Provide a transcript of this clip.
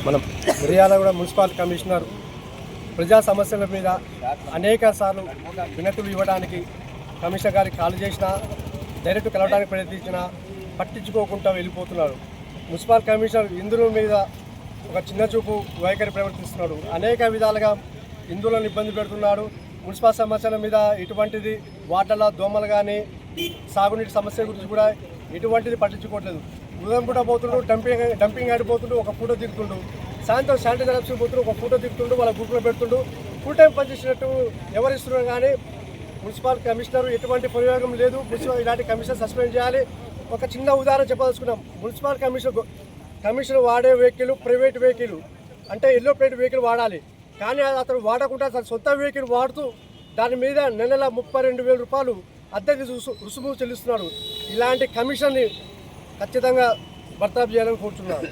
మనం Miryalaguda municipal commissioner ప్రజా సమస్యల మీద అనేక సార్లు వినతులు ఇవ్వడానికి కమిషనర్ గారికి కాల్ చేసినా, డైరెక్ట్ కలవడానికి ప్రయత్నించినా పట్టించుకోకుండా వెళ్ళిపోతున్నారు. మున్సిపల్ కమిషనర్ ఇందుల మీద ఒక చిన్న చూపు వైఖరి ప్రవర్తిస్తున్నాడు. అనేక విధాలుగా హిందువులను ఇబ్బంది పెడుతున్నాడు. మున్సిపల్ సమస్యల మీద ఇటువంటిది వాటర్ల దోమలు కానీ సాగునీటి సమస్య గురించి కూడా ఎటువంటిది పట్టించుకోవట్లేదు. ఉదయం పూట పోతుండు, డంపింగ్ ఆడిపోతుండు, ఒక ఫోటో దిగుతుండు. సాయంత్రం శానిటైజర్ ఆఫీస్కి పోతుండు, ఒక ఫోటో దిగుతుండు, వాళ్ళ గ్రూప్లో పెడుతుండు. ఫుల్ టైం పనిచేసినట్టు ఎవరిస్తున్నారు కానీ మున్సిపల్ కమిషనర్ ఎటువంటి ప్రయోగం లేదు. మున్సిపల్ ఇలాంటి కమిషనర్ సస్పెండ్ చేయాలి. ఒక చిన్న ఉదాహరణ చెప్పదలుచుకున్నాం. మున్సిపల్ కమిషనర్ వాడే వెహికల్ ప్రైవేట్ వెహికల్ అంటే ఎల్లో ప్లేట్ వెహికల్ వాడాలి. కానీ అతను వాడకుండా తన సొంత వెహికల్ వాడుతూ దాని మీద నెల 32,000 రూపాయలు అద్దెకి రుసుము చెల్లిస్తున్నాడు. ఇలాంటి కమిషన్ని ఖచ్చితంగా బర్తాపు చేయాలని కోరుతున్నాను.